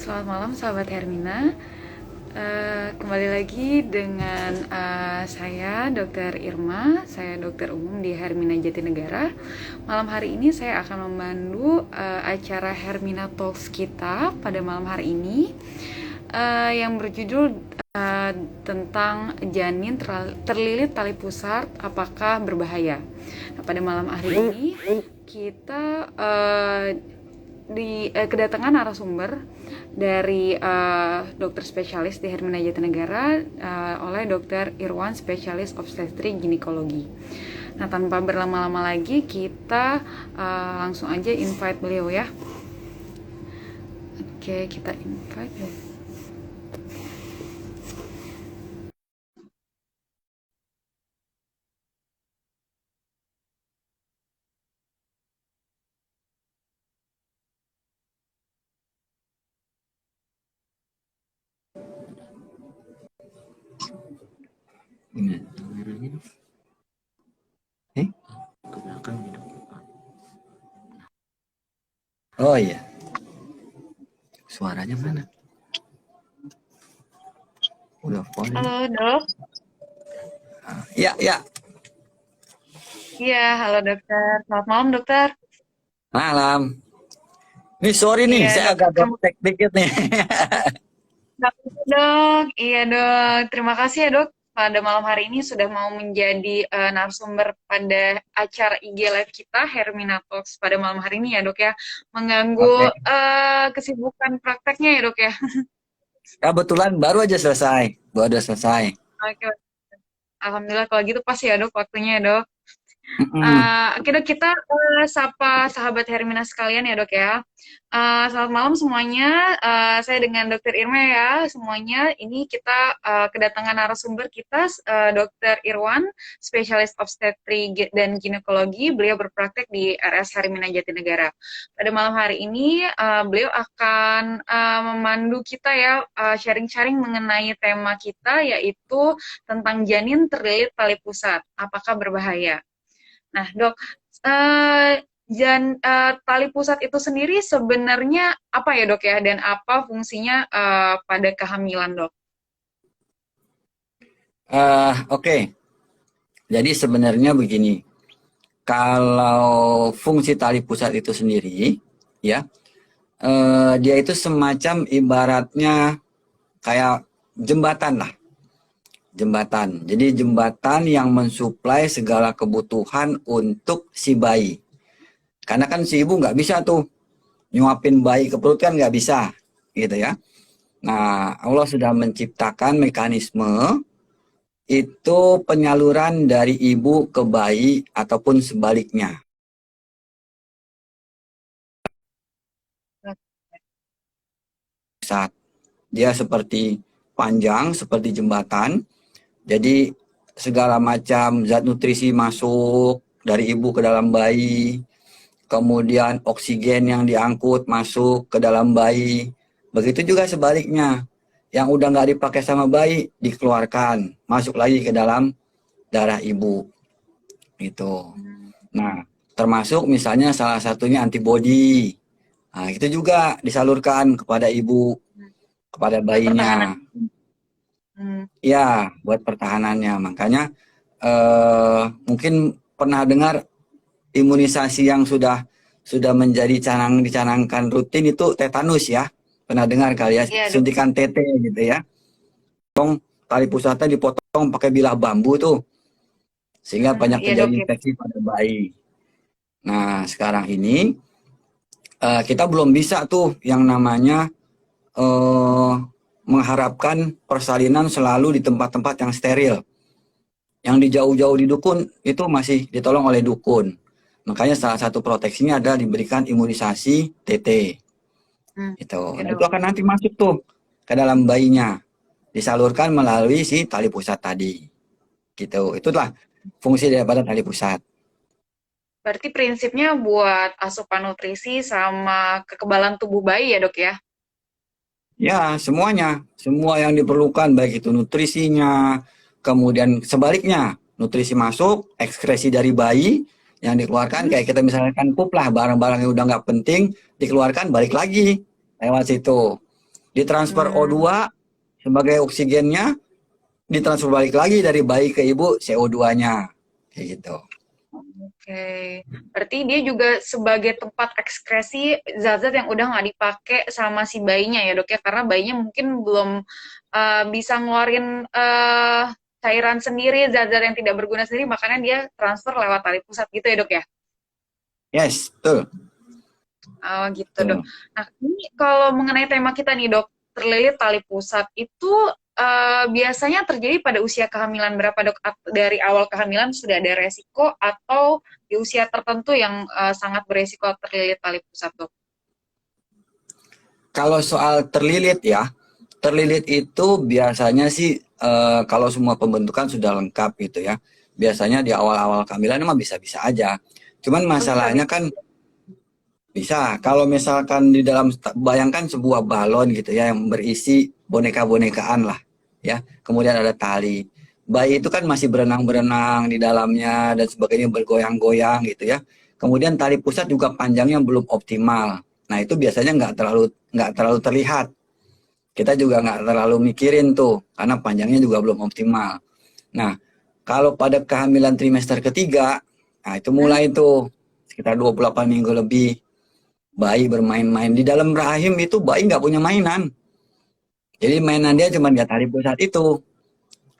Selamat malam sahabat Hermina. Kembali lagi dengan saya Dr. Irma. Saya dokter umum di Hermina Jatinegara. Malam hari ini saya akan memandu acara Hermina Talks kita pada malam hari ini, yang berjudul tentang janin terlilit tali pusar apakah berbahaya. Nah, pada malam hari ini kita kedatangan narasumber dari dokter spesialis di Hermina Jatinegara, oleh Dokter Irwan, spesialis obstetrik ginekologi. Nah, tanpa berlama-lama lagi kita langsung aja invite beliau ya. Oke, kita invite ya. Ke belakang gitu. Oh iya. Suaranya mana? Udah phone. Halo dok. Ya, ya. Iya, halo dokter. Selamat malam dokter. Malam. Nih sorry nih, Iya saya dok. agak gaptek dikit nih. Dok, iya dok. Terima kasih ya dok. Pada malam hari ini sudah mau menjadi narasumber pada acara IG Live kita, Hermina Talks, pada malam hari ini ya dok ya. Mengganggu Oke. kesibukan prakteknya ya dok ya. Kebetulan baru aja selesai. Baru aja selesai. Oke, alhamdulillah kalau gitu pas ya dok waktunya ya dok. Mm-mm. Oke dok, kita sapa sahabat Hermina sekalian ya dok ya. Selamat malam semuanya. Saya dengan Dokter Irma ya semuanya. Ini kita kedatangan narasumber kita, Dokter Irwan, spesialis obstetri dan ginekologi. Beliau berpraktek di RS Hermina Jatinegara. Pada malam hari ini beliau akan memandu kita ya, sharing-sharing mengenai tema kita, yaitu tentang janin terlilit tali pusat. Apakah berbahaya? Nah, dok, tali pusat itu sendiri sebenarnya apa ya dok ya, dan apa fungsinya pada kehamilan dok? Oke. Jadi sebenarnya begini. Kalau fungsi tali pusat itu sendiri, ya, dia itu semacam ibaratnya kayak jembatan lah. Jembatan. Jadi jembatan yang mensuplai segala kebutuhan untuk si bayi. Karena kan si ibu nggak bisa tuh nyuapin bayi ke perut, kan nggak bisa, gitu ya. Nah, Allah sudah menciptakan mekanisme itu penyaluran dari ibu ke bayi ataupun sebaliknya. Saat dia seperti panjang, seperti jembatan, jadi segala macam zat nutrisi masuk dari ibu ke dalam bayi, kemudian oksigen yang diangkut masuk ke dalam bayi. Begitu juga sebaliknya, yang udah nggak dipakai sama bayi dikeluarkan, masuk lagi ke dalam darah ibu. Gitu. Nah, termasuk misalnya salah satunya antibodi. Nah, itu juga disalurkan kepada ibu, kepada Pertahanan. bayinya. Ya, buat pertahanannya. Makanya mungkin pernah dengar imunisasi yang sudah menjadi dicanangkan rutin itu tetanus ya. Pernah dengar kali ya, Iya dok. suntikan TT gitu ya. Tali pusatnya dipotong pakai bilah bambu tuh, sehingga banyak Iya terjadi dok ya. infeksi pada bayi. Nah, sekarang ini kita belum bisa tuh yang namanya mengharapkan persalinan selalu di tempat-tempat yang steril. Yang di jauh-jauh di dukun itu masih ditolong oleh dukun. Makanya salah satu proteksinya adalah diberikan imunisasi TT. Itu. Iya Nah, itu dok. akan nanti masuk tuh ke dalam bayinya. Disalurkan melalui si tali pusat tadi. Gitu. Itulah fungsi daripada tali pusat. Berarti prinsipnya buat asupan nutrisi sama kekebalan tubuh bayi ya dok ya? Ya, semuanya. Semua yang diperlukan, baik itu nutrisinya, kemudian sebaliknya, nutrisi masuk, ekskresi dari bayi, yang dikeluarkan, kayak kita misalkan pup lah, barang-barang yang udah nggak penting, dikeluarkan, balik lagi lewat situ. ditransfer Hmm, O2 sebagai oksigennya, ditransfer balik lagi dari bayi ke ibu CO2-nya, kayak gitu. oke. Berarti dia juga sebagai tempat ekskresi zat-zat yang udah nggak dipakai sama si bayinya ya dok ya, karena bayinya mungkin belum bisa ngeluarin cairan sendiri, zat-zat yang tidak berguna sendiri, makanya dia transfer lewat tali pusat gitu ya dok ya. Yes, betul. Oh gitu dok. Betul. Nah ini kalau mengenai tema kita nih dok, terlilit tali pusat itu biasanya terjadi pada usia kehamilan berapa dok? Dari awal kehamilan sudah ada resiko atau di usia tertentu yang sangat beresiko terlilit tali pusat dok? Kalau soal terlilit ya, terlilit itu biasanya sih kalau semua pembentukan sudah lengkap gitu ya. Biasanya di awal-awal kehamilan emang bisa-bisa aja. Cuman Oh, bisa masalahnya bisa. kan bisa, kalau misalkan di dalam, bayangkan sebuah balon gitu ya yang berisi boneka-bonekaan lah ya. Kemudian ada tali. Bayi itu kan masih berenang-berenang di dalamnya dan sebagainya, bergoyang-goyang gitu ya. Kemudian tali pusat juga panjangnya belum optimal. Nah, itu biasanya nggak terlalu terlihat. Kita juga nggak terlalu mikirin tuh karena panjangnya juga belum optimal. Nah, kalau pada kehamilan trimester ketiga, nah itu Hmm? mulai tuh sekitar 28 minggu lebih. Bayi bermain-main di dalam rahim, itu bayi nggak punya mainan. Jadi mainan dia cuma di tali pusat itu.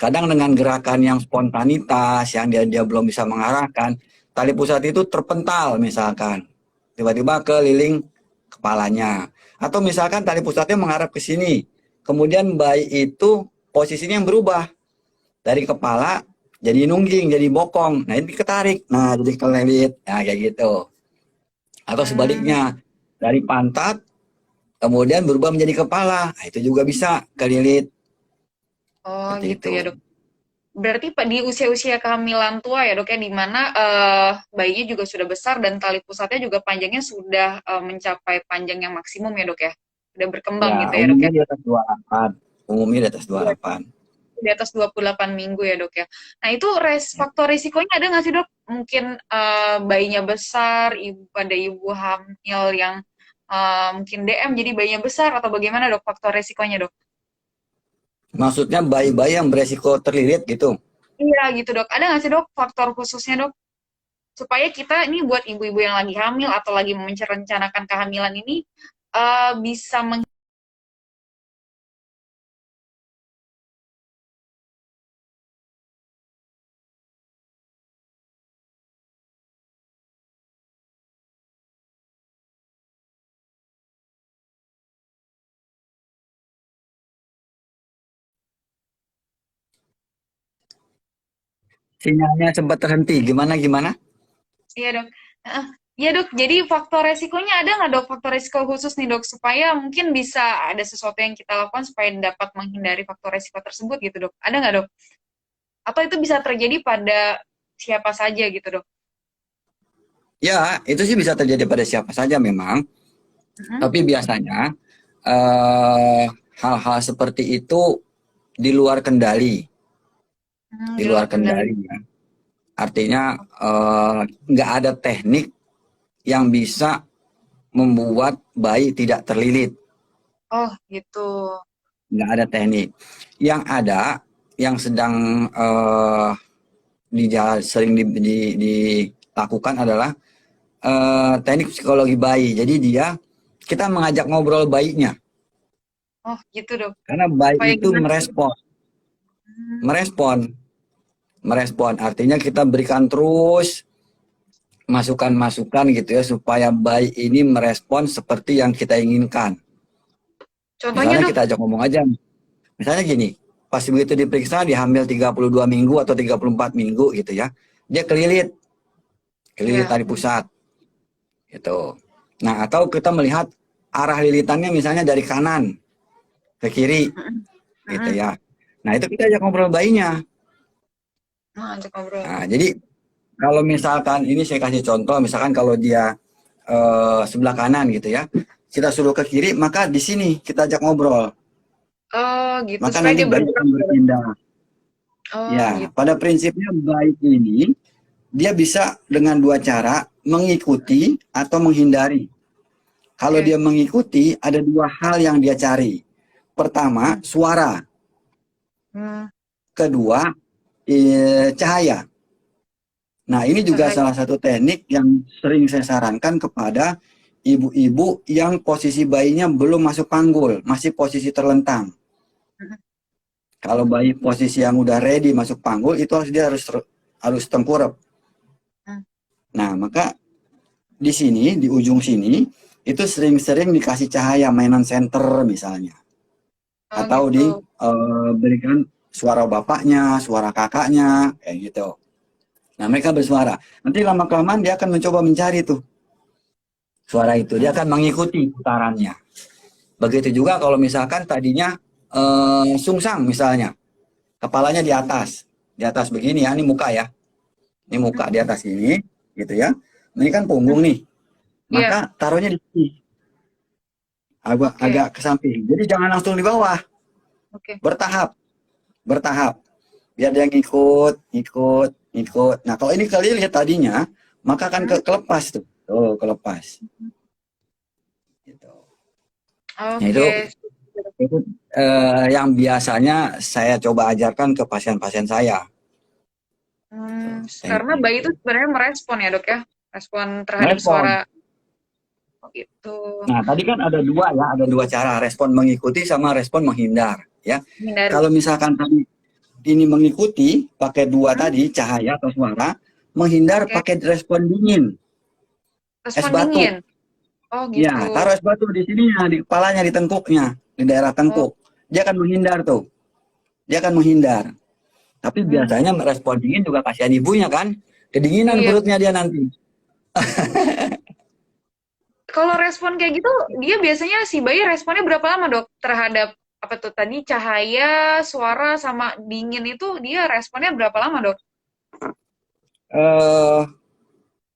Kadang dengan gerakan yang spontanitas, yang dia belum bisa mengarahkan, tali pusat itu terpental misalkan. Tiba-tiba keliling kepalanya. Atau misalkan tali pusatnya mengarah ke sini. Kemudian bayi itu posisinya yang berubah. Dari kepala jadi nungging, jadi bokong. Nah ini ketarik. Nah jadi kelilit. Nah kayak gitu. Atau Hmm. sebaliknya. Dari pantat kemudian berubah menjadi kepala. Nah, itu juga bisa kelilit Oh seperti gitu itu. ya dok. Berarti Pak di usia-usia kehamilan tua ya dok ya, di mana bayinya juga sudah besar dan tali pusatnya juga panjangnya sudah mencapai panjang yang maksimum ya dok ya, sudah berkembang Ya, gitu ya dok umumnya ya. di atas 28. Umumnya di atas Iya, 28. di atas 28 minggu ya dok ya. Nah itu faktor risikonya ada nggak sih dok? Mungkin bayinya besar, pada ibu hamil yang mungkin DM jadi bayinya besar atau bagaimana dok faktor risikonya dok? Maksudnya bayi-bayi yang beresiko terlilit gitu. Iya gitu dok. Ada nggak sih dok faktor khususnya dok? Supaya kita ini buat ibu-ibu yang lagi hamil atau lagi merencanakan kehamilan ini bisa Sinyalnya sempat terhenti. Gimana? iya dok. Heeh. Iya dok, jadi faktor resikonya ada nggak dok, faktor resiko khusus nih dok, supaya mungkin bisa ada sesuatu yang kita lakukan supaya dapat menghindari faktor resiko tersebut gitu dok. Ada nggak dok? Atau itu bisa terjadi pada siapa saja gitu dok? Ya, itu sih bisa terjadi pada siapa saja memang. Mhm. Tapi biasanya eh, hal-hal seperti itu di luar kendali. Di Di luar luar kendali. kendali ya. Artinya nggak ada teknik yang bisa membuat bayi tidak terlilit. Oh gitu. Nggak ada teknik. Yang ada, yang sedang sering dilakukan adalah teknik psikologi bayi. Jadi kita mengajak ngobrol bayinya. Oh gitu dok. Karena bayi Supaya itu gimana? merespon, Hmm. merespon, merespon. Artinya kita berikan terus masukan-masukan gitu ya supaya bayi ini merespon seperti yang kita inginkan. Contohnya Misalnya dok. kita ajak ngomong aja. Misalnya gini, pas begitu diperiksa di hamil 32 minggu atau 34 minggu gitu ya, dia kelilit, kelilit Iya. tali pusat gitu. Nah, atau kita melihat arah lilitannya misalnya dari kanan ke kiri Mm-mm. gitu Mm-mm. ya. Nah, itu kita ajak ngobrol bayinya. Nah, ajak ngobrol. Nah, jadi kalau misalkan ini saya kasih contoh, misalkan kalau dia sebelah kanan gitu ya, kita suruh ke kiri, maka di sini kita ajak ngobrol. Oh gitu, Maka supaya nanti dia bayi bergerak akan gitu dok. berpindah. Oh Ya, gitu. pada prinsipnya bayi ini dia bisa dengan dua cara, mengikuti atau menghindari. Kalau Oke. dia mengikuti, ada dua hal yang dia cari. Pertama, suara. Hmm, Kedua, cahaya. Nah, ini juga cahaya. salah satu teknik yang sering saya sarankan kepada ibu-ibu yang posisi bayinya belum masuk panggul, masih posisi terlentang. Hmm, Kalau bayi posisi yang udah ready masuk panggul, itu harus tengkurap. hmm. Nah, maka di sini, di ujung sini, itu sering-sering dikasih cahaya mainan senter misalnya. Oh Atau gitu. diberikan suara bapaknya, suara kakaknya, kayak gitu. Nah, mereka bersuara. Nanti lama-kelamaan dia akan mencoba mencari tuh suara itu. Dia Hmm, akan mengikuti putarannya. Begitu juga kalau misalkan tadinya sungsang misalnya. Kepalanya di atas begini ya, ini muka ya. Ini hmm, muka di atas ini, gitu ya. Ini kan hmm. punggung nih. Iya, Maka taruhnya di sini, oke, agak ke samping. Jadi jangan langsung di bawah, oke. bertahap, bertahap. Biar dia ngikut, ngikut, ngikut. Nah, kalau ini kelilit tadinya, maka akan Hmm, kelepas tuh. Tuh, kelepas. Gitu. Nah, itu, oke. itu yang biasanya saya coba ajarkan ke pasien-pasien saya. Gitu, Karena teknik bayi itu. itu sebenarnya merespon ya dok ya, respon terhadap suara. Merespon. Oh, gitu. Nah, tadi kan ada dua ya, ada dua cara, respon mengikuti sama respon menghindar. Ya, Hindari. kalau misalkan tadi ini mengikuti pakai dua Hmm, tadi, cahaya atau suara, menghindar oke. pakai respon dingin, es Respon dingin. batu. Oh Ya, gitu. taruh es batu di sininya, di kepalanya, di tengkuknya, di daerah Oh, tengkuk. Dia akan menghindar tuh. Dia akan menghindar. Tapi hmm. biasanya merespon dingin juga kasihan ibunya kan. Kedinginan Iya. perutnya dia nanti. Kalau respon kayak gitu, dia biasanya si bayi responnya berapa lama dok terhadap apa tuh tadi cahaya, suara sama dingin itu dia responnya berapa lama dok? Eh,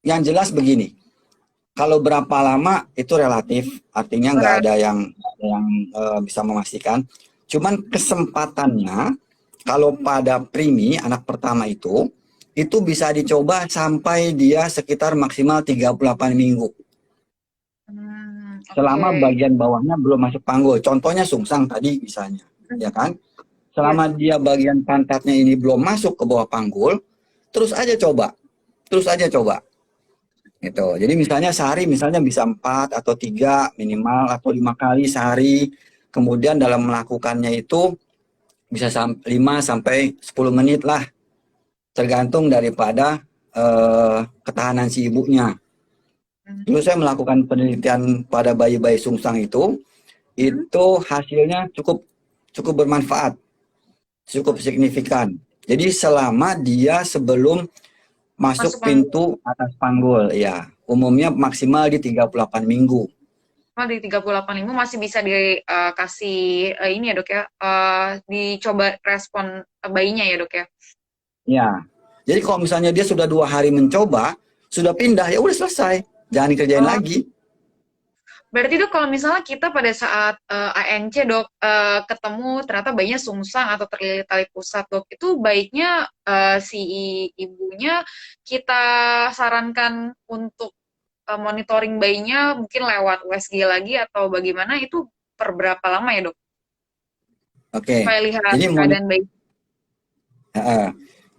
yang jelas begini, kalau berapa lama itu relatif, artinya nggak Berat. ada yang bisa memastikan. Cuman kesempatannya, kalau pada primi anak pertama itu bisa dicoba sampai dia sekitar maksimal 38 minggu. Oke. Selama bagian bawahnya belum masuk panggul. Contohnya sungsang tadi misalnya, ya kan? Iya. Selama dia bagian pantatnya ini belum masuk ke bawah panggul, terus aja coba, terus aja coba. Gitu. Jadi misalnya sehari misalnya bisa 4 atau 3 minimal atau 5 kali sehari. Kemudian dalam melakukannya itu bisa 5 sampai 10 menit lah, tergantung daripada ketahanan si ibunya. Dulu saya melakukan penelitian pada bayi-bayi sungsang Hmm. itu hasilnya cukup cukup bermanfaat, cukup signifikan. Jadi selama dia sebelum Masuk masuk panggul. pintu atas panggul, ya umumnya maksimal di 38 minggu. Oh, di 38 minggu masih bisa dikasih ini ya dok ya, dicoba respon bayinya ya dok ya. Ya, jadi kalau misalnya dia sudah 2 hari mencoba, sudah pindah, ya udah selesai, jangan dikerjain Oh, lagi. berarti dok kalau misalnya kita pada saat ANC dok ketemu ternyata bayinya sungsang atau terlilit tali pusat dok, itu baiknya si ibunya kita sarankan untuk monitoring bayinya mungkin lewat USG lagi atau bagaimana itu per berapa lama ya dok? Oke, Supaya lihat jadi keadaan bayi.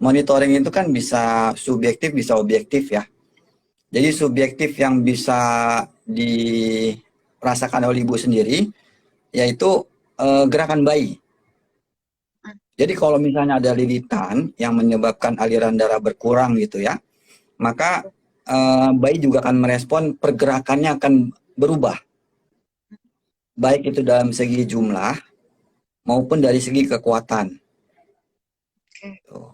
monitoring itu kan bisa subjektif, bisa objektif ya. Jadi subjektif yang bisa dirasakan oleh ibu sendiri, yaitu gerakan bayi. Jadi kalau misalnya ada lilitan yang menyebabkan aliran darah berkurang gitu ya, maka bayi juga akan merespon, pergerakannya akan berubah. Baik itu dalam segi jumlah maupun dari segi kekuatan. Oke. Tuh.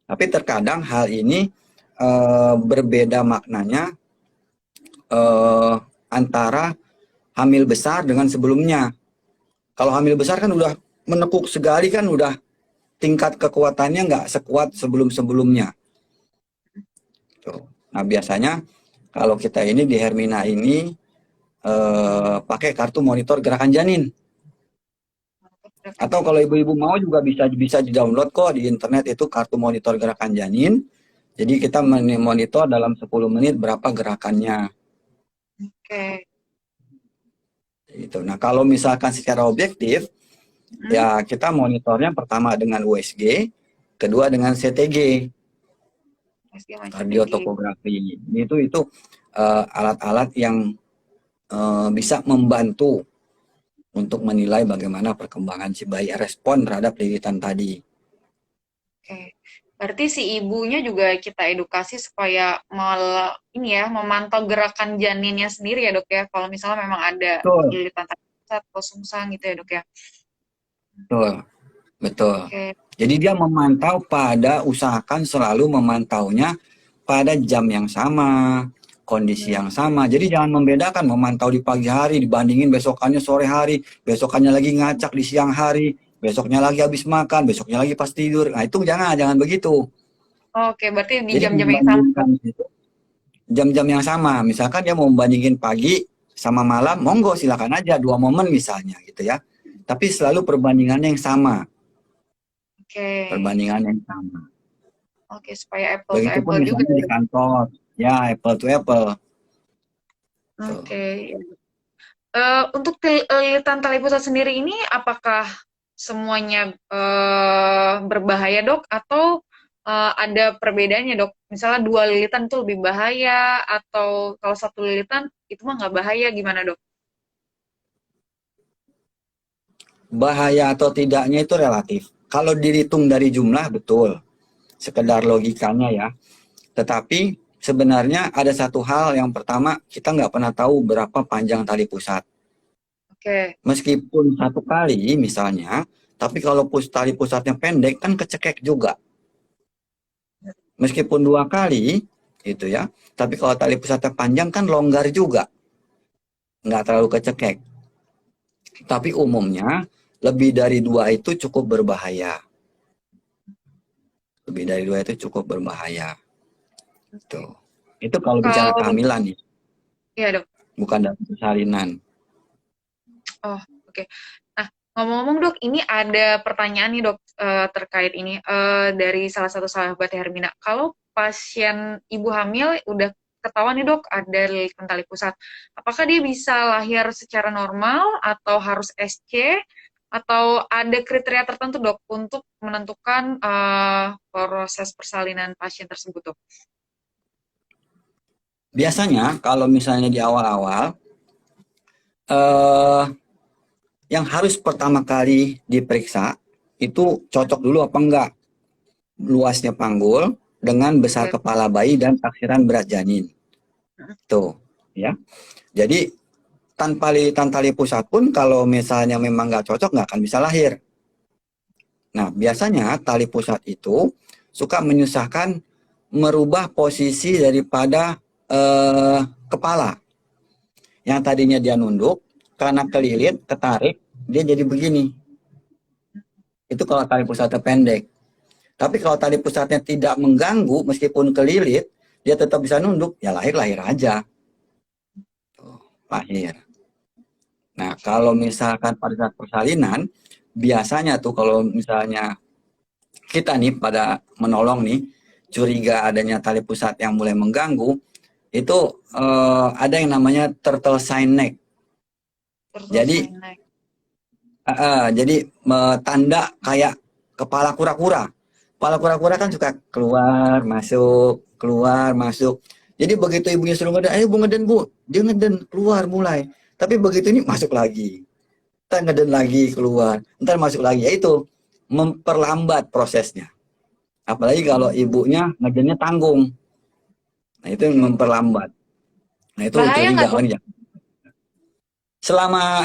Tapi terkadang hal ini berbeda maknanya antara hamil besar dengan sebelumnya. Kalau hamil besar kan udah menekuk sekali kan udah tingkat kekuatannya nggak sekuat sebelum-sebelumnya. Tuh. Nah biasanya kalau kita ini di Hermina ini pakai kartu monitor gerakan janin. Gerakan Atau janin. kalau ibu-ibu mau juga bisa bisa di-download kok di internet itu kartu monitor gerakan janin. Jadi kita monitor dalam 10 menit berapa gerakannya. Oke. Gitu. Nah kalau misalkan secara objektif, Hmm? Ya, kita monitornya pertama dengan USG, kedua dengan CTG, SG sama CTG. kardiotopografi. Itu alat-alat yang bisa membantu untuk menilai bagaimana perkembangan si bayi respon terhadap lilitan tadi. Oke. Berarti si ibunya juga kita edukasi supaya ini ya, memantau gerakan janinnya sendiri ya, Dok ya. Kalau misalnya memang ada Betul, lilitan pusat atau sungsang gitu ya, Dok ya. betul, betul. Oke. Jadi dia memantau usahakan selalu memantaunya pada jam yang sama, kondisi Hmm. yang sama. Jadi jangan membedakan memantau di pagi hari dibandingin besokannya sore hari, besokannya lagi ngacak di siang hari, besoknya lagi habis makan, besoknya lagi pas tidur. Nah itu jangan begitu. Oke, berarti di Jadi jam-jam yang sama, Dok. membandingkan itu jam-jam yang sama. Misalkan dia mau membandingin pagi sama malam, monggo silakan aja 2 momen misalnya gitu ya. Tapi selalu perbandingannya yang sama, Oke. perbandingan yang sama. Oke, supaya apple to Begitupun apple juga misalnya ya, di Dok. kantor, ya apple to apple. Tuh. Oke. Untuk lilitan tali pusat sendiri ini, apakah semuanya berbahaya, Dok? Atau ada perbedaannya, Dok? Misalnya 2 lilitan itu lebih bahaya, atau kalau 1 lilitan itu mah nggak bahaya, gimana, Dok? Bahaya atau tidaknya itu relatif. Kalau dihitung dari jumlah betul, Hmm? sekedar logikanya ya. Tetapi sebenarnya ada satu hal yang pertama, kita nggak pernah tahu berapa panjang tali pusat. Oke. Meskipun satu kali misalnya, tapi kalau tali pusatnya pendek kan kecekek juga. Meskipun 2 kali gitu ya, tapi kalau tali pusatnya panjang kan longgar juga, nggak terlalu kecekek. Tapi umumnya lebih dari 2 itu cukup berbahaya. Lebih dari 2 itu cukup berbahaya. Oke. Tuh. Itu kalau bicara Kalau, kehamilan nih, ya, Dok. bukan dalam persalinan. Oh, oke. Nah, ngomong-ngomong, Dok, ini ada pertanyaan nih, Dok, terkait ini dari salah satu sahabat Hermina. Kalau pasien ibu hamil udah ketahuan nih, Dok, ada lilitan tali pusat, apakah dia bisa lahir secara normal atau harus SC atau ada kriteria tertentu, Dok, untuk menentukan proses persalinan pasien tersebut, Dok? Biasanya kalau misalnya di awal-awal, eh, yang harus pertama kali diperiksa itu cocok dulu apa enggak luasnya panggul dengan besar Oke. kepala bayi dan taksiran berat janin. Tuh, ya. Jadi tanpa lilitan tali pusat pun kalau misalnya memang nggak cocok nggak akan bisa lahir. Nah, biasanya tali pusat itu suka menyusahkan merubah posisi daripada kepala. Yang tadinya dia nunduk, karena kelilit, ketarik, dia jadi begini. Itu kalau tali pusatnya pendek. Tapi kalau tali pusatnya tidak mengganggu, meskipun kelilit, dia tetap bisa nunduk, ya lahir-lahir aja. Tuh, lahir. Nah, kalau Oke. misalkan pada saat persalinan, biasanya tuh kalau misalnya kita nih pada menolong nih, curiga adanya tali pusat yang mulai mengganggu, itu ada yang namanya turtle sign neck. Terus Jadi, sign neck. jadi tanda kayak kepala kura-kura. Kepala kura-kura kan suka keluar, masuk, keluar, masuk. Jadi begitu ibunya suruh ngeden, ayo bu ngeden bu, dia ngeden keluar mulai. Tapi begitu ini masuk lagi, ntar ngeden lagi keluar, ntar masuk lagi. Ya itu memperlambat prosesnya. Apalagi kalau Hmm, ibunya ngedennya tanggung, nah itu oke. memperlambat. Nah itu Bahaya curiga nggak, Dok? kan ya.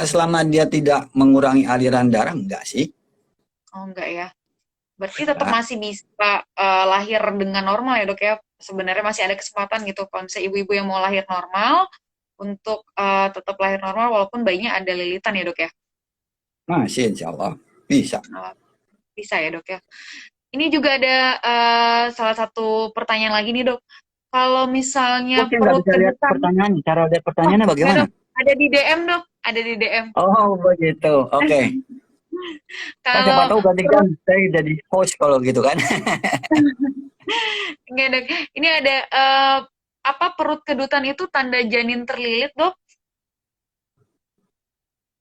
Selama dia tidak mengurangi aliran darah, enggak sih, Oh, enggak ya. Berarti tetap enggak. masih bisa lahir dengan normal ya, Dok ya. Sebenarnya masih ada kesempatan gitu kalau misalnya ibu-ibu yang mau lahir normal untuk tetap lahir normal walaupun bayinya ada lilitan ya, Dok ya. Masih insya Allah bisa. Uh, Bisa ya, Dok ya. Ini juga ada salah satu pertanyaan lagi nih, Dok. Kalau misalnya Oke, nggak perut bisa lihat kedutan, pertanyaan. Cara lihat oh, pertanyaannya nggak, bagaimana? Dok. Ada di DM, Dok. Ada di DM. Oh, begitu. Oke. Kan siapa Kalau tahu perut, gantikan saya jadi host kalau gitu kan. enggak, Dok. Ini ada apa perut kedutan itu tanda janin terlilit, Dok?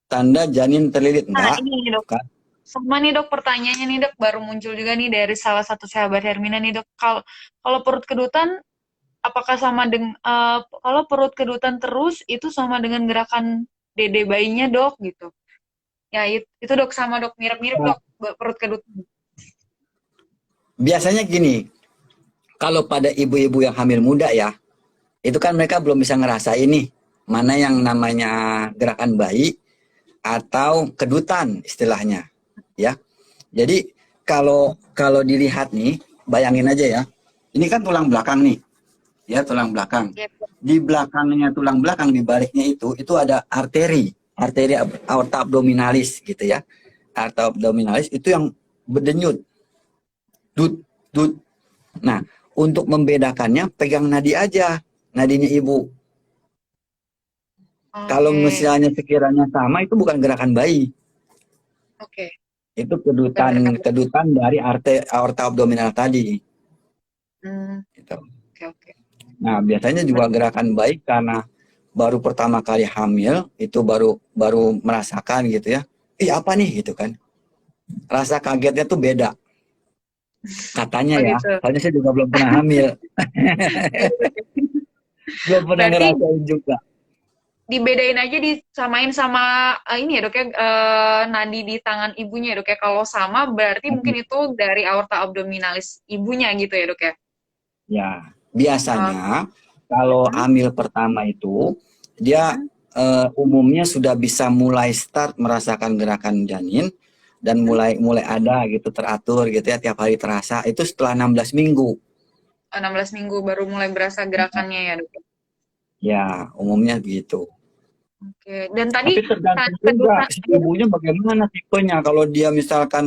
Tanda janin terlilit Nah, enggak? ini, Dok. Bukan. Sama nih dok, pertanyaannya nih dok, baru muncul juga nih dari salah satu sahabat Hermina nih dok. Kalau kalau perut kedutan, apakah sama dengan kalau perut kedutan terus itu sama dengan gerakan dede bayinya dok gitu? Ya itu dok, sama dok, mirip-mirip Nah, dok, perut kedutan. biasanya gini, kalau pada ibu-ibu yang hamil muda ya, itu kan mereka belum bisa ngerasain nih mana yang namanya gerakan bayi atau kedutan istilahnya, ya. Jadi kalau kalau dilihat nih, bayangin aja ya. Ini kan tulang belakang nih, ya tulang belakang. Ya, Di belakangnya tulang belakang di baliknya itu ada arteri aorta abdominalis gitu ya. Aorta abdominalis itu yang berdenyut, dut, dut. Nah, untuk membedakannya pegang nadi aja, nadinya ibu. Kalau oke, misalnya sekiranya sama itu bukan gerakan bayi, oke, itu udah kedutan gerakan. kedutan dari aorta abdominal tadi. Hmm, Gitu. oke, oke. Nah, biasanya juga gerakan baik karena baru pertama kali hamil itu baru baru merasakan gitu ya. Ih, apa nih gitu kan. Rasa kagetnya tuh beda katanya Oh ya. gitu. Soalnya saya juga belum pernah hamil, belum pernah Berarti ngerasain juga. dibedain aja, disamain sama ini ya dok ya, nadi di tangan ibunya ya dok ya. Kalau sama berarti mungkin itu dari aorta abdominalis ibunya gitu ya dok ya. Ya, Uh, biasanya kalau hmm, hamil pertama itu dia hmm, umumnya sudah bisa mulai start merasakan gerakan janin dan hmm. mulai mulai ada gitu teratur gitu ya tiap hari terasa itu setelah 16 minggu. 16 minggu baru mulai berasa gerakannya ya dok. Ya, umumnya begitu. Oke. Dan tadi Tapi tergantung juga kedutaan si aja dok. ibunya bagaimana tipenya. Kalau dia misalkan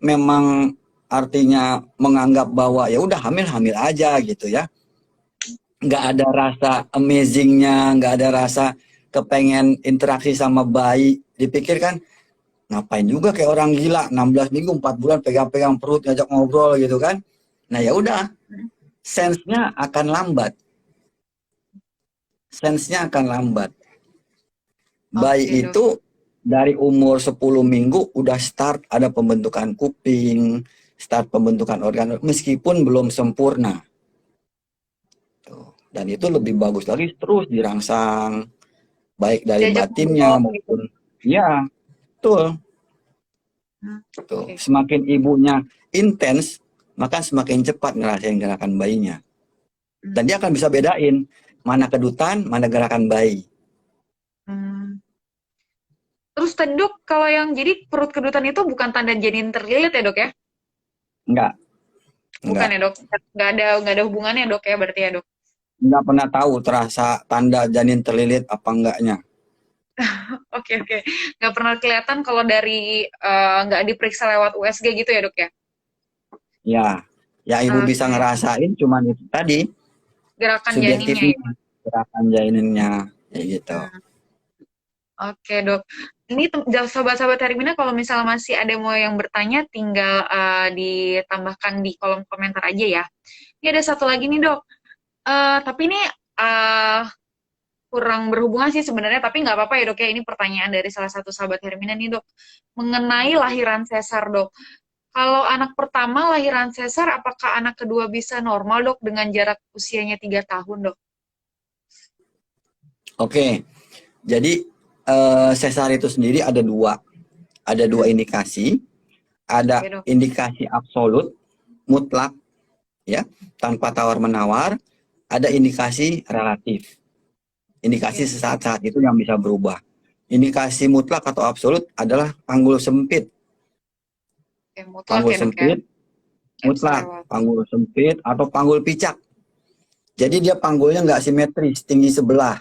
memang artinya menganggap bahwa ya udah hamil-hamil aja gitu ya. Nggak ada rasa amazingnya, nggak ada rasa kepengen interaksi sama bayi. Dipikir kan ngapain juga kayak orang gila 16 minggu 4 bulan pegang-pegang perut ngajak ngobrol gitu kan. Nah ya udah, Hmm, sense-nya akan lambat. Sense-nya akan lambat. Bayi oke dok. itu dari umur 10 minggu udah start ada pembentukan kuping, start pembentukan organ meskipun belum sempurna. Tuh. Dan itu lebih Hmm, bagus lagi terus dirangsang baik dari diajak batinnya ngobrol gitu. maupun ya, betul. Hmm, Tuh. oke. Semakin ibunya intens, maka semakin cepat ngerasain gerakan bayinya. Hmm, Dan dia akan bisa bedain mana kedutan, mana gerakan bayi. hmm. Terus tadi dok, kalau yang jadi perut kedutan itu bukan tanda janin terlilit ya dok ya? Enggak, Bukan enggak. ya dok? Nggak ada hubungannya dok ya berarti ya dok? Enggak pernah tahu terasa tanda janin terlilit apa enggaknya. Oke, oke. Nggak pernah kelihatan kalau dari nggak diperiksa lewat USG gitu ya dok ya? Ya, yang ibu bisa Oke. ngerasain cuman itu tadi, Gerakan janinnya ya. subjektifnya, gerakan janinnya, kayak gitu. Hmm, oke dok. Ini sobat-sobat Hermina kalau misalnya masih ada mau yang bertanya tinggal ditambahkan di kolom komentar aja ya. Ini ada satu lagi nih dok. Tapi ini eh, kurang berhubungan sih sebenarnya, tapi nggak apa-apa ya dok ya. Ini pertanyaan dari salah satu sahabat Hermina nih dok. Mengenai lahiran sesar dok. Kalau anak pertama lahiran sesar, apakah anak kedua bisa normal dok dengan jarak usianya 3 tahun dok? Oke, jadi sesar itu sendiri ada dua Hmm, indikasi, ada oke dok. indikasi absolut, mutlak, ya, tanpa tawar menawar, ada indikasi relatif, indikasi Oke, sesaat-saat itu yang bisa berubah. Indikasi mutlak atau absolut adalah panggul sempit, oke, mutlak panggul ya dok ya. sempit, Nggak bisa mutlak, lewat. panggul sempit atau panggul picak. Jadi dia panggulnya nggak simetris, tinggi sebelah.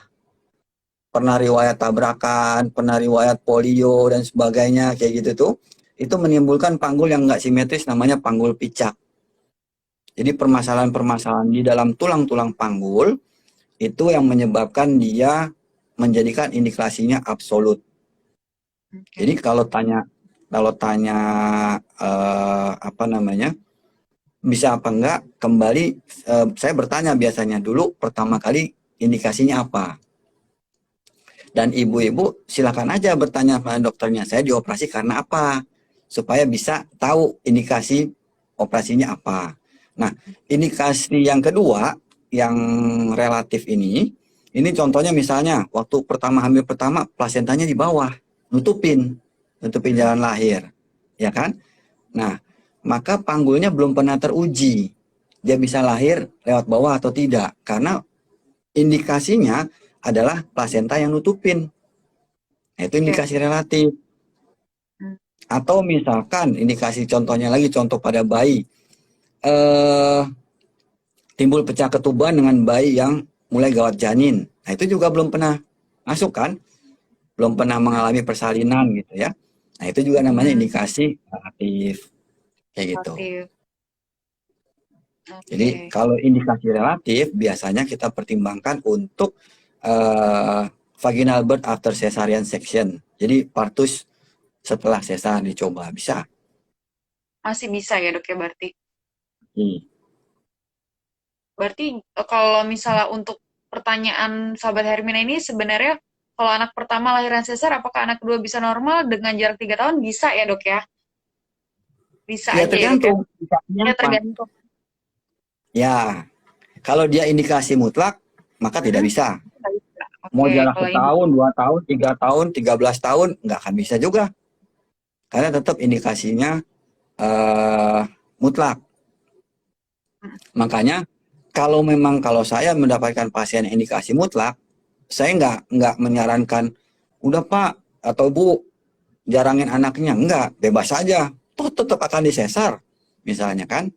Pernah riwayat tabrakan, pernah riwayat polio dan sebagainya kayak gitu tuh, itu menimbulkan panggul yang nggak simetris namanya panggul picak. Jadi permasalahan-permasalahan di dalam tulang-tulang panggul itu yang menyebabkan dia menjadikan indikasinya absolut. Oke. Jadi kalau tanya apa namanya bisa apa enggak kembali saya bertanya biasanya dulu pertama kali indikasinya apa. Dan ibu-ibu silakan aja bertanya pada dokternya, saya dioperasi karena apa? supaya bisa tahu indikasi operasinya apa. Nah, indikasi yang kedua yang relatif ini contohnya misalnya waktu pertama hamil pertama plasentanya di bawah, nutupin jalan lahir, ya kan? Nah, maka panggulnya belum pernah teruji. Dia bisa lahir lewat bawah atau tidak, karena indikasinya adalah plasenta yang nutupin. Nah, itu indikasi relatif. Atau misalkan indikasi contohnya lagi, contoh pada bayi. Timbul pecah ketuban dengan bayi yang mulai gawat janin. Nah, itu juga belum pernah masuk kan? Belum pernah mengalami persalinan gitu ya. Nah, itu juga namanya indikasi relatif. Kayak gitu. Relatif. Jadi kalau indikasi relatif biasanya kita pertimbangkan untuk vaginal birth after cesarean section. Jadi partus setelah sesar dicoba bisa. Masih bisa ya dok ya berarti. Hmm. Berarti kalau misalnya untuk pertanyaan sahabat Hermina ini sebenarnya kalau anak pertama lahiran sesar, apakah anak kedua bisa normal dengan jarak 3 tahun? Bisa ya dok ya? Bisa Ya aja ya dok ya? tergantung. Ya tergantung. Ya, kalau dia indikasi mutlak maka tidak bisa. Mau jarak setahun, 2 tahun, 3 tahun, 13 tahun nggak akan bisa juga. Karena tetap indikasinya mutlak. Makanya kalau saya mendapatkan pasien indikasi mutlak, saya nggak menyarankan udah Pak atau Bu jarangin anaknya, enggak, bebas saja, toh tetap akan disesar misalnya kan,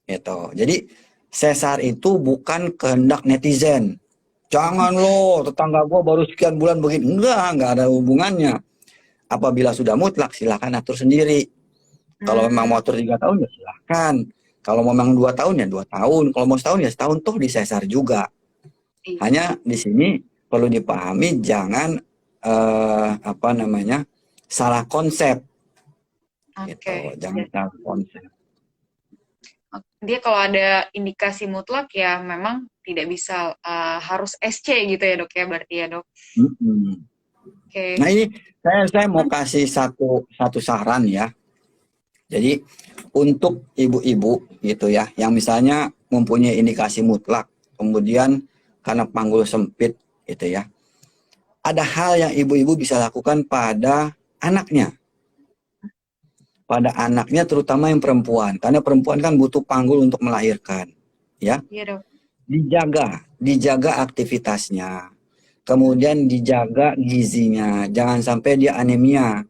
itu. Jadi sesar itu bukan kehendak netizen. Jangan lo tetangga gua baru sekian bulan begini, enggak ada hubungannya. Apabila sudah mutlak silahkan atur sendiri. Kalau memang mau atur 3 tahun ya silahkan. Kalau memang 2 tahun ya 2 tahun. Kalau mau setahun ya setahun, toh disesar juga. Hanya di sini perlu dipahami jangan salah konsep. Gitu. Jangan salah konsep. Dia kalau ada indikasi mutlak ya memang tidak bisa harus SC gitu ya dok ya berarti ya dok. Nah ini saya mau kasih satu saran ya. Jadi untuk ibu-ibu gitu ya, yang misalnya mempunyai indikasi mutlak, kemudian karena panggul sempit gitu ya, ada hal yang ibu-ibu bisa lakukan pada anaknya. Pada anaknya terutama yang perempuan, karena perempuan kan butuh panggul untuk melahirkan, ya. Iya dok. Dijaga aktivitasnya, kemudian dijaga gizinya, jangan sampai dia anemia.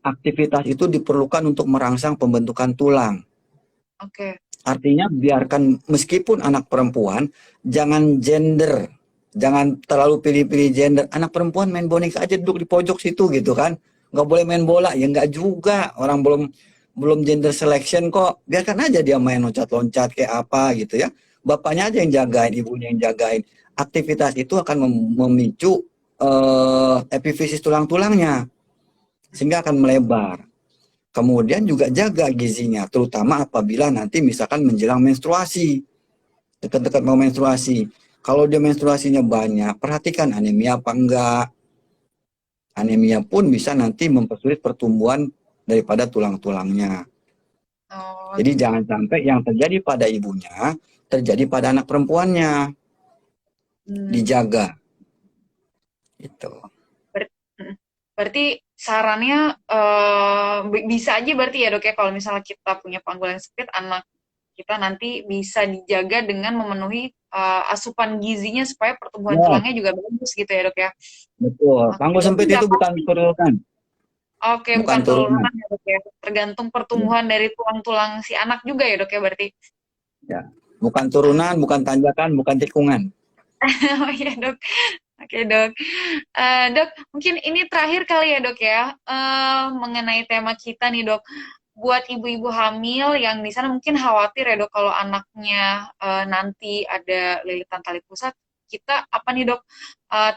Aktivitas itu diperlukan untuk merangsang pembentukan tulang. Artinya biarkan meskipun anak perempuan, jangan gender, jangan terlalu pilih-pilih gender. Anak perempuan main boneka aja duduk di pojok situ gitu kan, nggak boleh main bola ya nggak juga. Orang belum gender selection kok, biarkan aja dia main loncat-loncat kayak apa gitu ya. Bapaknya aja yang jagain, ibunya yang jagain. Aktivitas itu akan memicu epifisis tulang-tulangnya sehingga akan melebar. Kemudian juga jaga gizinya, terutama apabila nanti misalkan menjelang menstruasi, dekat-dekat mau menstruasi. Kalau dia menstruasinya banyak, perhatikan anemia apa enggak. Anemia pun bisa nanti mempersulit pertumbuhan daripada tulang-tulangnya. Jadi jangan sampai yang terjadi pada ibunya terjadi pada anak perempuannya. Dijaga. Itu. Berarti sarannya bisa aja berarti ya dok ya kalau misalnya kita punya panggul yang sempit, anak kita nanti bisa dijaga dengan memenuhi asupan gizinya supaya pertumbuhan tulangnya juga bagus gitu ya dok ya. Betul. Panggul sempit itu bukan turunan. Bukan turunan ya dok ya. Tergantung pertumbuhan dari tulang-tulang si anak juga ya dok ya berarti. Ya, bukan turunan, bukan tanjakan, bukan tikungan. Oh iya dok. Oke dok. Dok, mungkin ini terakhir kali ya dok ya, mengenai tema kita nih dok. Buat ibu-ibu hamil yang di sana mungkin khawatir ya dok kalau anaknya nanti ada lilitan tali pusat, kita apa nih dok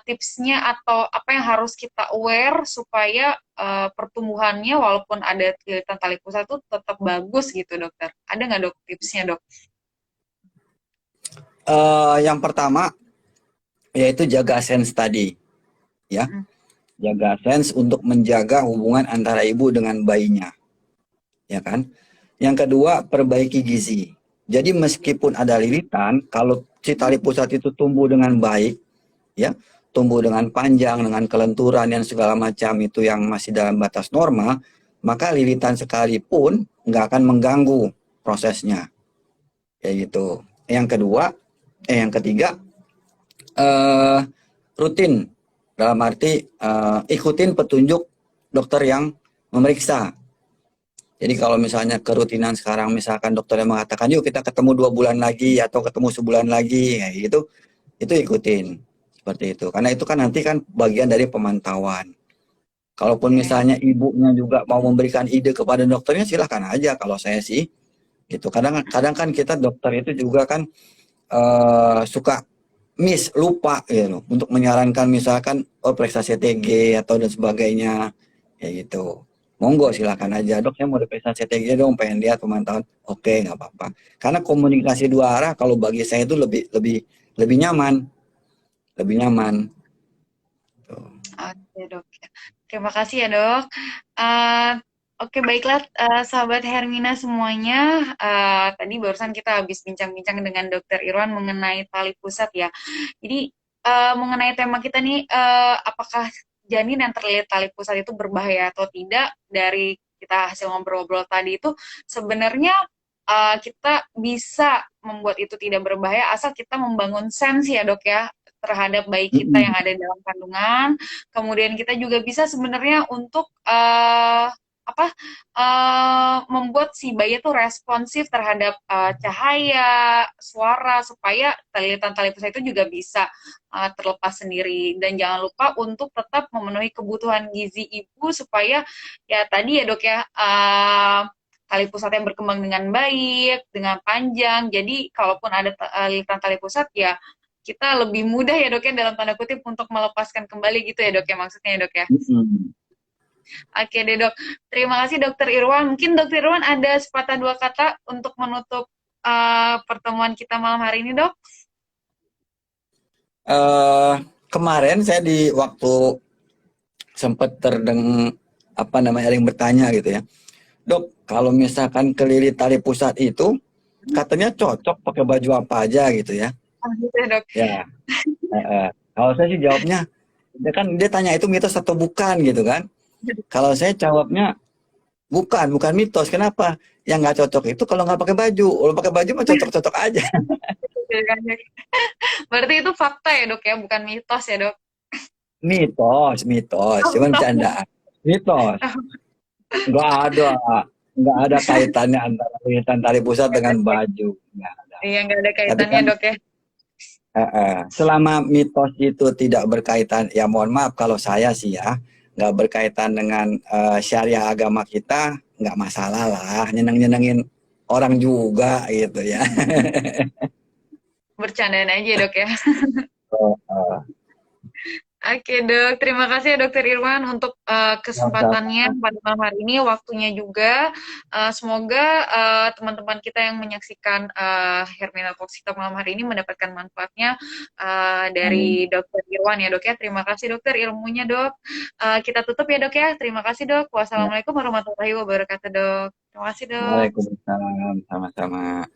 tipsnya atau apa yang harus kita aware supaya pertumbuhannya walaupun ada lilitan tali pusat itu tetap bagus gitu dokter? Ada nggak dok tipsnya dok? Yang pertama yaitu jaga sense tadi, ya. jaga sense untuk menjaga hubungan antara ibu dengan bayinya, ya kan? Yang kedua, perbaiki gizi. Jadi meskipun ada lilitan, kalau si tali pusat itu tumbuh dengan baik, ya, tumbuh dengan panjang, dengan kelenturan dan segala macam itu yang masih dalam batas normal, maka lilitan sekalipun nggak akan mengganggu prosesnya, kayak gitu. Yang ketiga, eh, rutin dalam arti ikutin petunjuk dokter yang memeriksa. Jadi kalau misalnya kerutinan sekarang, misalkan dokternya mengatakan, yuk kita ketemu 2 bulan lagi atau ketemu sebulan lagi, ya gitu, itu ikutin seperti itu. Karena itu kan nanti kan bagian dari pemantauan. Kalaupun misalnya ibunya juga mau memberikan ide kepada dokternya, silahkan aja. Kalau saya sih, gitu. Kadang kan kita dokter itu juga kan suka lupa gitu untuk menyarankan misalkan periksa CTG atau dan sebagainya, ya gitu. Monggo silakan aja, dok saya mau diperiksa CTG dong, pengen lihat pemantauan. Oke, nggak apa-apa. Karena komunikasi 2 arah kalau bagi saya itu lebih lebih lebih nyaman, lebih nyaman. Tuh. Oke dok. Terima kasih ya dok. Oke baiklah sahabat Hermina semuanya. Tadi barusan kita habis bincang-bincang dengan Dokter Irwan mengenai tali pusat ya. Jadi mengenai tema kita nih, apakah janin yang terlilit tali pusat itu berbahaya atau tidak? Dari kita hasil ngobrol-ngobrol tadi itu sebenarnya kita bisa membuat itu tidak berbahaya asal kita membangun sense ya dok ya terhadap bayi kita yang ada dalam kandungan. Kemudian kita juga bisa sebenarnya untuk membuat si bayi itu responsif terhadap cahaya, suara, supaya lilitan tali pusat itu juga bisa terlepas sendiri. Dan jangan lupa untuk tetap memenuhi kebutuhan gizi ibu supaya ya tadi ya dok ya tali pusat yang berkembang dengan baik, dengan panjang. Jadi kalaupun ada lilitan tali pusat ya kita lebih mudah ya dok ya dalam tanda kutip untuk melepaskan kembali gitu ya dok ya maksudnya ya dok ya. Oke deh dok, terima kasih dokter Irwan. Mungkin dokter Irwan ada sepatah 2 kata untuk menutup pertemuan kita malam hari ini dok? Kemarin saya di waktu sempat ada yang bertanya gitu ya, dok kalau misalkan kelilit tali pusat itu katanya cocok pakai baju apa aja gitu ya. Gitu ya dok. Ya, kalau saya sih jawabnya, dia tanya itu mitos atau bukan gitu kan. Kalau saya jawabnya bukan mitos. Kenapa? Yang nggak cocok itu kalau nggak pakai baju. Kalau pakai baju mah cocok-cocok aja. Berarti itu fakta ya dok ya, bukan mitos ya dok? Mitos, cuman bercandaan. Mitos. Nggak ada kaitannya antara lilitan tali pusat dengan baju. Nggak ada. Iya, nggak ada Tapi kaitannya kan, dok ya. selama mitos itu tidak berkaitan, ya mohon maaf kalau saya sih ya, nggak berkaitan dengan syariah agama kita, nggak masalah lah, nyenengin orang juga gitu ya. Bercandaan aja ya dok ya. Oh, uh, Oke dok, terima kasih ya dokter Irwan untuk kesempatannya pada malam hari ini, waktunya juga. Semoga teman-teman kita yang menyaksikan Hermina Talks kita malam hari ini mendapatkan manfaatnya dari dokter Irwan ya dok ya. Terima kasih dokter ilmunya dok. Kita tutup ya dok ya. Terima kasih dok. Wassalamualaikum warahmatullahi wabarakatuh dok. Terima kasih dok. Waalaikumsalam, sama-sama.